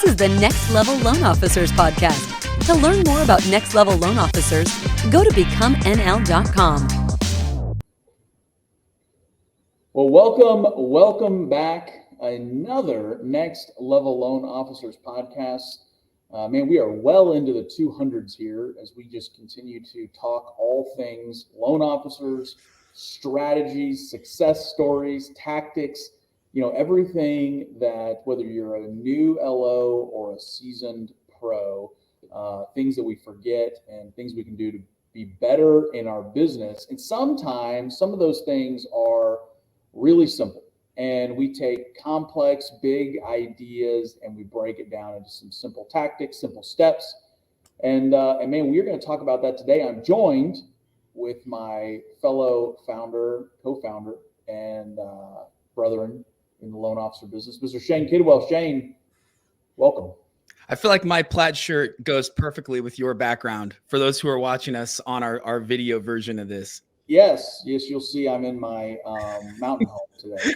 is the Next Level Loan Officers podcast. To learn more about Next Level Loan Officers, go to becomenl.com. Well, welcome back. Another Next Level Loan Officers podcast. Man, we are well into the 200s here as we just continue to talk all things loan officers, strategies, success stories, tactics, everything that, whether you're a new LO or a seasoned pro, things that we forget and things we can do to be better in our business. And sometimes some of those things are really simple. And we take complex, big ideas and we break it down into some simple tactics, simple steps. And man, we're going to talk about that today. I'm joined with my fellow co-founder, and brethren in the loan officer business, Mr. Shane Kidwell. Shane, welcome. I feel like my plaid shirt goes perfectly with your background for those who are watching us on our video version of this. Yes, you'll see I'm in my mountain home today.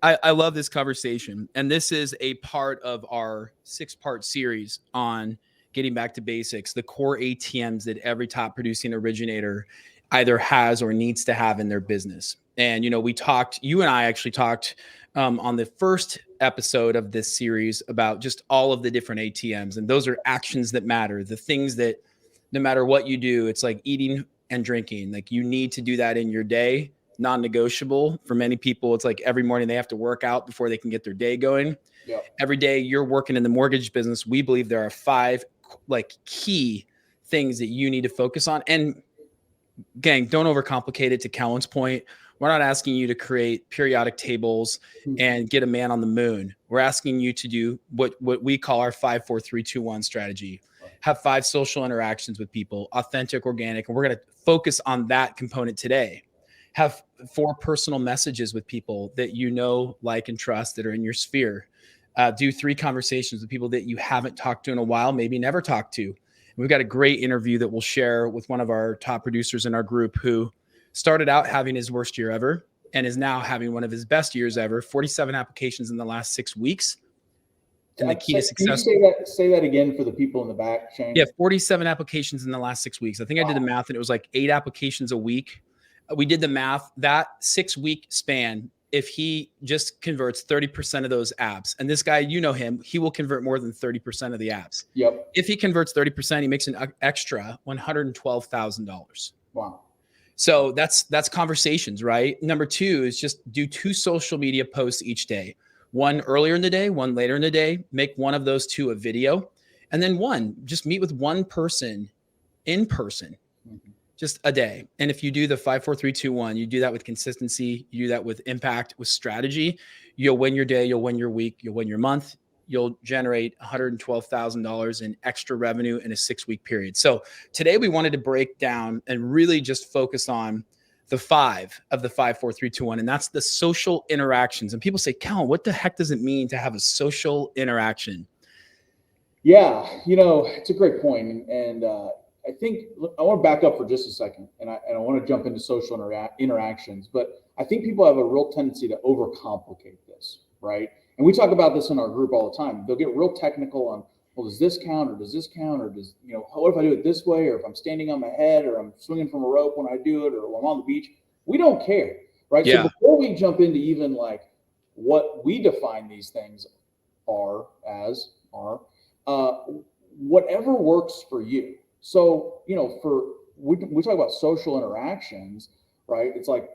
I love this conversation, and this is a part of our 6-part series on getting back to basics, the core ATMs that every top producing originator either has or needs to have in their business. And, you and I actually talked on the first episode of this series about just all of the different ATMs. And those are actions that matter, the things that no matter what you do, it's like eating and drinking. Like you need to do that in your day, non-negotiable. For many people, it's like every morning they have to work out before they can get their day going. Yep. Every day you're working in the mortgage business, we believe there are 5 key things that you need to focus on. And gang, don't overcomplicate it. To Kellen's point, we're not asking you to create periodic tables and get a man on the moon. We're asking you to do what we call our 5, 4, 3, 2, 1 strategy. Have 5 social interactions with people, authentic, organic. And we're going to focus on that component today. Have 4 personal messages with people that you know, like, and trust that are in your sphere. Do 3 conversations with people that you haven't talked to in a while, maybe never talked to. And we've got a great interview that we'll share with one of our top producers in our group who started out having his worst year ever and is now having one of his best years ever, 47 applications in the last 6 weeks. And the key to success. Can you say that again for the people in the back, Shane? Yeah, 47 applications in the last 6 weeks. I think I did the math and it was like 8 applications a week. We did the math. That 6-week span, if he just converts 30% of those apps, and this guy, you know him, he will convert more than 30% of the apps. Yep. If he converts 30%, he makes an extra $112,000. Wow. So that's conversations, right? Number 2 is just do 2 social media posts each day. 1 earlier in the day, 1 later in the day. Make one of those 2 a video. And then 1, just meet with one person in person, just a day. And if you do the 5, 4, 3, 2, 1, you do that with consistency, you do that with impact, with strategy, you'll win your day, you'll win your week, you'll win your month, you'll generate $112,000 in extra revenue in a 6-week period. So today we wanted to break down and really just focus on the 5 of the 5, 4, 3, 2, 1. And that's the social interactions. And people say, Kellen, what the heck does it mean to have a social interaction? Yeah, it's a great point. And I think I want to back up for just a second. And I want to jump into social interactions. But I think people have a real tendency to overcomplicate this, right? And we talk about this in our group all the time. They'll get real technical on, well, does this count or does this count? Or does, what if I do it this way? Or if I'm standing on my head or I'm swinging from a rope when I do it or when I'm on the beach? We don't care, right? Yeah. So before we jump into even like what we define these things are, whatever works for you. So, we talk about social interactions, right? It's like,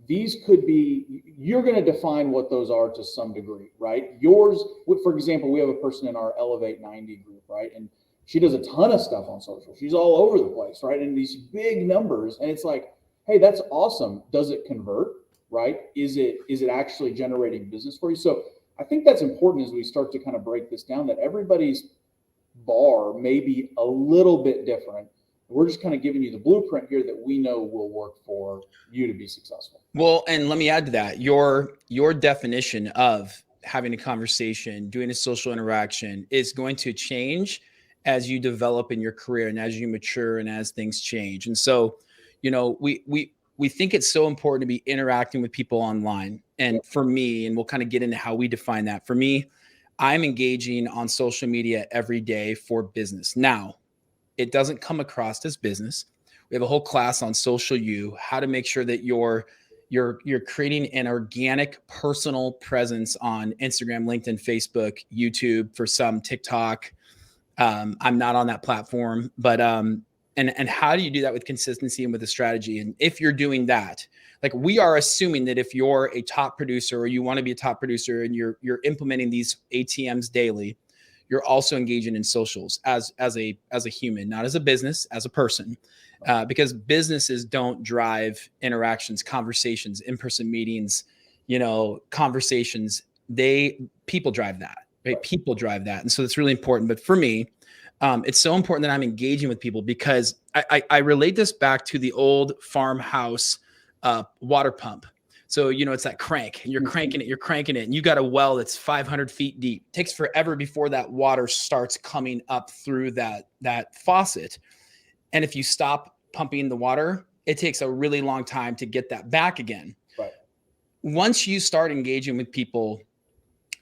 these could be, you're going to define what those are to some degree, right? Yours, for example, we have a person in our Elevate 90 group, right? And she does a ton of stuff on social. She's all over the place, right? And these big numbers. And it's like, hey, that's awesome. Does it convert, right? Is it actually generating business for you? So I think that's important as we start to kind of break this down, that everybody's bar may be a little bit different. We're just kind of giving you the blueprint here that we know will work for you to be successful. Well, and let me add to that, your definition of having a conversation, doing a social interaction is going to change as you develop in your career and as you mature and as things change. And so, we we think it's so important to be interacting with people online. And for me, and we'll kind of get into how we define that. For me, I'm engaging on social media every day for business. Now, it doesn't come across as business. We have a whole class on social how to make sure that you're creating an organic personal presence on Instagram, LinkedIn, Facebook, YouTube, for some TikTok. I'm not on that platform, but and how do you do that with consistency and with a strategy? And if you're doing that, like, we are assuming that if you're a top producer or you want to be a top producer and you're implementing these ATMs daily, you're also engaging in socials as a human, not as a business, as a person, because businesses don't drive interactions, conversations, in-person meetings, conversations. People drive that, right? People drive that, and so it's really important. But for me, it's so important that I'm engaging with people, because I relate this back to the old farmhouse water pump. So, it's that crank, and you're cranking it, and you got a well that's 500 feet deep. It takes forever before that water starts coming up through that faucet. And if you stop pumping the water, it takes a really long time to get that back again. Right. Once you start engaging with people,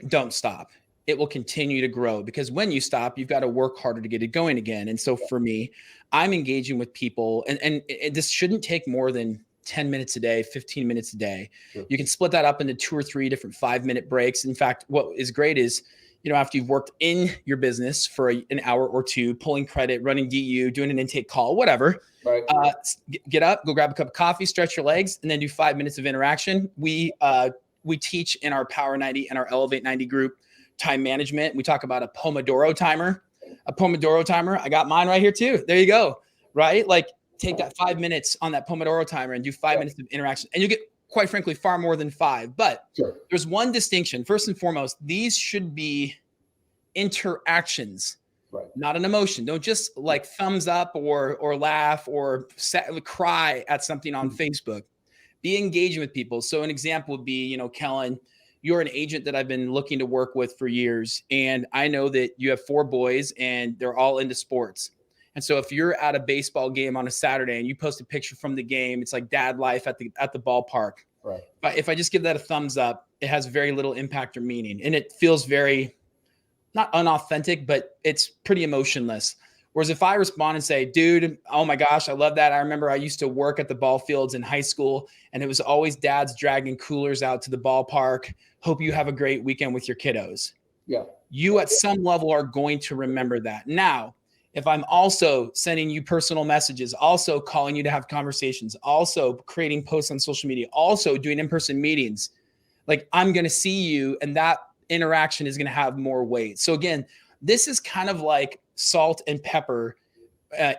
don't stop. It will continue to grow, because when you stop, you've got to work harder to get it going again. And so for me, I'm engaging with people, and this shouldn't take more than 10 minutes a day, 15 minutes a day. Sure. You can split that up into 2 or 3 different 5-minute breaks. In fact, what is great is, after you've worked in your business for an hour or two, pulling credit, running DU, doing an intake call, whatever, right. Get up, go grab a cup of coffee, stretch your legs, and then do 5 minutes of interaction. We teach in our Power 90 and our Elevate 90 group time management. We talk about a Pomodoro timer. I got mine right here too. There you go. Right? Like, take that 5 minutes on that Pomodoro timer and do 5 minutes of interaction, and you get, quite frankly, far more than 5. But there's one distinction. First and foremost, these should be interactions, not an emotion. Don't just like thumbs up or laugh or cry at something on Facebook. Be engaging with people. So an example would be, Kellen, you're an agent that I've been looking to work with for years. And I know that you have 4 boys and they're all into sports. And so if you're at a baseball game on a Saturday and you post a picture from the game, it's like dad life at the ballpark. Right. But if I just give that a thumbs up, it has very little impact or meaning. And it feels very, not unauthentic, but it's pretty emotionless. Whereas if I respond and say, dude, oh my gosh, I love that. I remember I used to work at the ball fields in high school, and it was always dads dragging coolers out to the ballpark. Hope you have a great weekend with your kiddos. Yeah. You at some level are going to remember that. Now, if I'm also sending you personal messages, also calling you to have conversations, also creating posts on social media, also doing in-person meetings, like, I'm going to see you, and that interaction is going to have more weight. So again, this is kind of like salt and pepper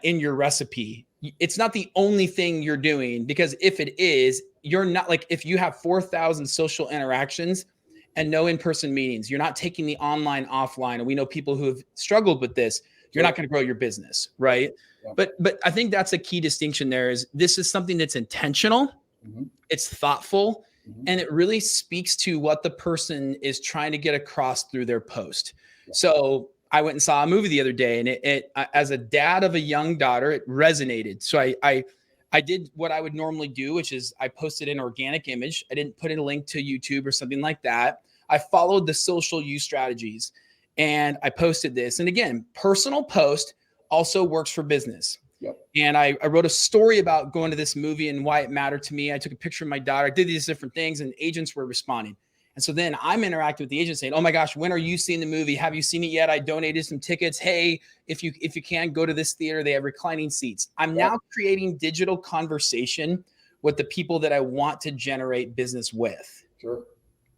in your recipe. It's not the only thing you're doing, because if it is, you're not, like, if you have 4,000 social interactions and no in-person meetings, you're not taking the online, offline. And we know people who have struggled with this. You're not going to grow your business, right? Yeah. But I think that's a key distinction there. Is this is something that's intentional, it's thoughtful, and it really speaks to what the person is trying to get across through their post. Yeah. So I went and saw a movie the other day, and it as a dad of a young daughter, it resonated. So I did what I would normally do, which is I posted an organic image. I didn't put in a link to YouTube or something like that. I followed the social strategies. And I posted this. And again, personal post also works for business. Yep. And I wrote a story about going to this movie and why it mattered to me. I took a picture of my daughter. I did these different things, and agents were responding. And so then I'm interacting with the agent saying, oh my gosh, when are you seeing the movie? Have you seen it yet? I donated some tickets. Hey, if you can, go to this theater. They have reclining seats. I'm now creating digital conversation with the people that I want to generate business with. Sure.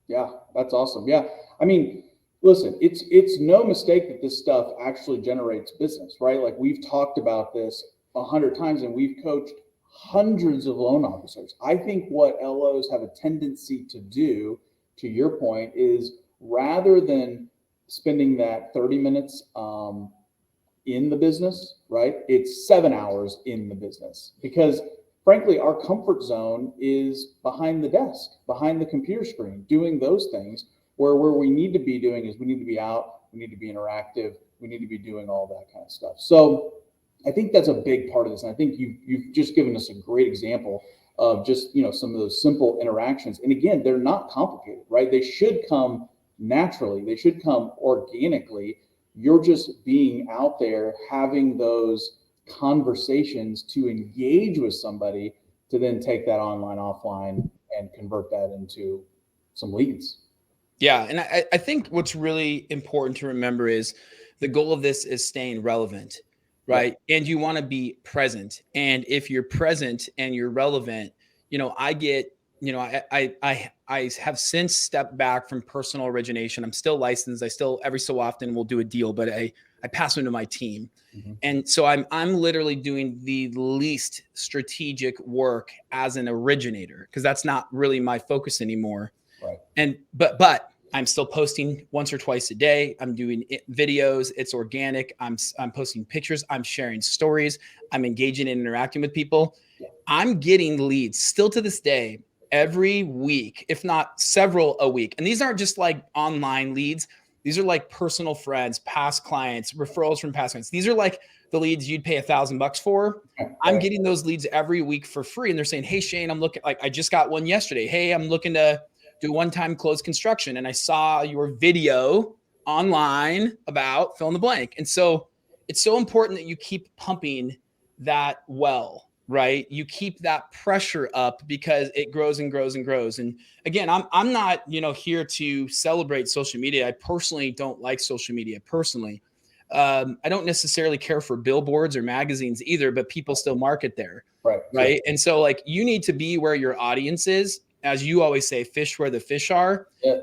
Yeah, that's awesome. Yeah. I mean, listen, it's no mistake that this stuff actually generates business, right? Like, we've talked about this 100 times, and we've coached hundreds of loan officers. I think what LOs have a tendency to do, to your point, is rather than spending that 30 minutes in the business, right? It's 7 hours in the business, because frankly, our comfort zone is behind the desk, behind the computer screen, doing those things. Where we need to be doing is we need to be out, we need to be interactive, we need to be doing all that kind of stuff. So I think that's a big part of this. And I think you've just given us a great example of just, some of those simple interactions. And again, they're not complicated, right? They should come naturally. They should come organically. You're just being out there having those conversations to engage with somebody to then take that online, offline, and convert that into some leads. Yeah. And I think what's really important to remember is the goal of this is staying relevant, right? Yeah. And you want to be present. And if you're present and you're relevant, I get, I have since stepped back from personal origination. I'm still licensed. I still every so often will do a deal, but I pass them to my team. Mm-hmm. And so I'm literally doing the least strategic work as an originator because that's not really my focus anymore. Right. And but I'm still posting once or twice a day. I'm doing videos. It's organic. I'm posting pictures. I'm sharing stories. I'm engaging and interacting with people. Yeah. I'm getting leads still to this day every week, if not several a week. And these aren't just like online leads. These are like personal friends, past clients, referrals from past clients. These are like the leads you'd pay $1,000 for. I'm getting those leads every week for free. And they're saying, hey, Shane, I'm looking, like I just got one yesterday. Hey, I'm looking to do one-time close construction. And I saw your video online about fill in the blank. And so it's so important that you keep pumping that well, right? You keep that pressure up because it grows and grows and grows. And again, I'm not, here to celebrate social media. I personally don't like social media personally. I don't necessarily care for billboards or magazines either, but people still market there. Right. Sure. And so like you need to be where your audience is. As you always say, fish where the fish are. Yeah.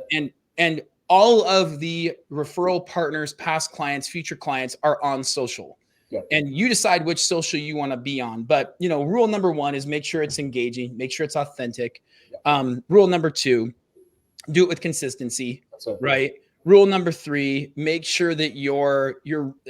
And all of the referral partners, past clients, future clients are on social. Yeah. And you decide which social you want to be on. But, rule number one is make sure it's engaging, make sure it's authentic. Yeah. Rule number two, do it with consistency, right? Rule number three, make sure that you're,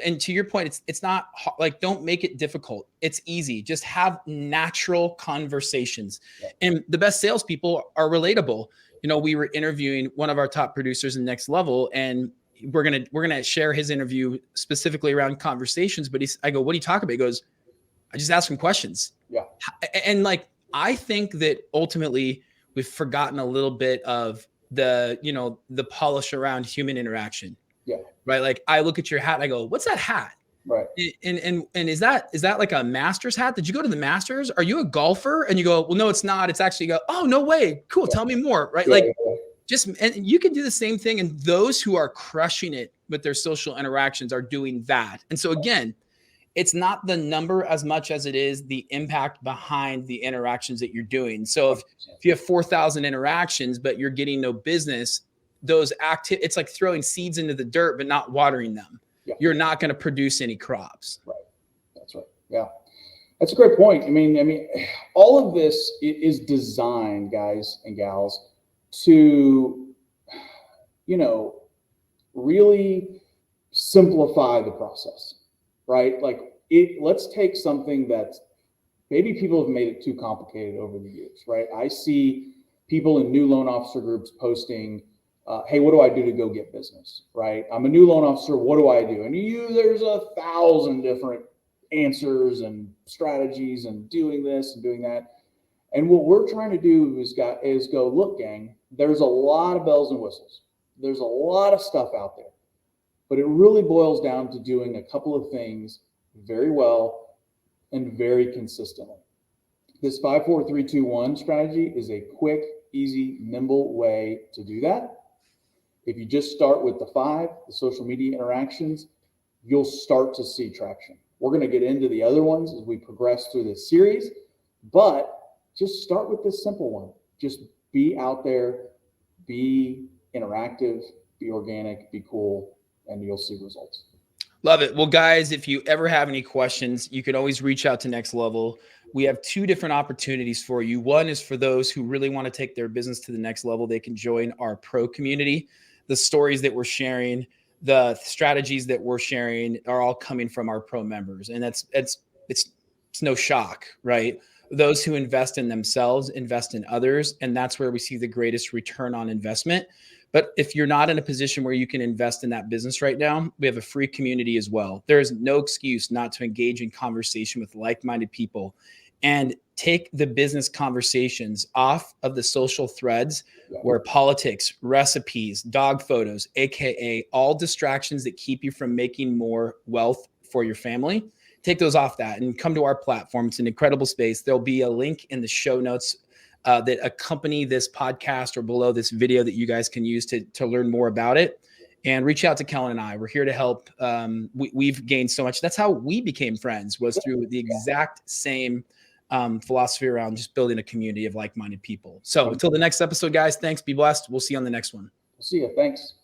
and to your point, it's not like, don't make it difficult. It's easy. Just have natural conversations. Yeah. And the best salespeople are relatable. We were interviewing one of our top producers in Next Level, and we're going to share his interview specifically around conversations. But I go, what do you talk about? He goes, I just ask him questions. Yeah. And like, I think that ultimately we've forgotten a little bit of the polish around human interaction. Yeah. Right. Like I look at your hat and I go, what's that hat? Right. And is that like a Masters hat? Did you go to the Masters? Are you a golfer? And you go, well, no, it's not. It's actually oh, no way. Cool. Yeah. Tell me more. Right. Yeah, like and you can do the same thing. And those who are crushing it with their social interactions are doing that. And so again, it's not the number as much as it is the impact behind the interactions that you're doing. So if you have 4,000 interactions, but you're getting no business, it's like throwing seeds into the dirt, but not watering them. Yeah. You're not going to produce any crops. Right. That's right. Yeah. That's a great point. I mean, all of this is designed, guys and gals, to, really simplify the process. Right? Like let's take something that maybe people have made it too complicated over the years, right? I see people in new loan officer groups posting, hey, what do I do to go get business, right? I'm a new loan officer. What do I do? And there's 1,000 different answers and strategies and doing this and doing that. And what we're trying to do is go, look, gang, there's a lot of bells and whistles. There's a lot of stuff out there. But it really boils down to doing a couple of things very well and very consistently. This 5, 4, 3, 2, 1 strategy is a quick, easy, nimble way to do that. If you just start with the 5, the social media interactions, you'll start to see traction. We're going to get into the other ones as we progress through this series, but just start with this simple one. Just be out there, be interactive, be organic, be cool, and you'll see results. Love it. Well, guys, if you ever have any questions, you can always reach out to Next Level. We have 2 different opportunities for you. One is for those who really want to take their business to the next level. They can join our pro community. The stories that we're sharing, the strategies that we're sharing are all coming from our pro members. And it's no shock, right? Those who invest in themselves, invest in others. And that's where we see the greatest return on investment. But if you're not in a position where you can invest in that business right now, we have a free community as well. There is no excuse not to engage in conversation with like-minded people and take the business conversations off of the social threads Yeah. where politics, recipes, dog photos, AKA all distractions that keep you from making more wealth for your family. Take those off that and come to our platform. It's an incredible space. There'll be a link in the show notes that accompany this podcast or below this video that you guys can use to learn more about it. And reach out to Kellen and I. We're here to help. We've gained so much. That's how we became friends, was through the exact same philosophy around just building a community of like-minded people. So until the next episode, guys, thanks. Be blessed. We'll see you on the next one. See you. Thanks.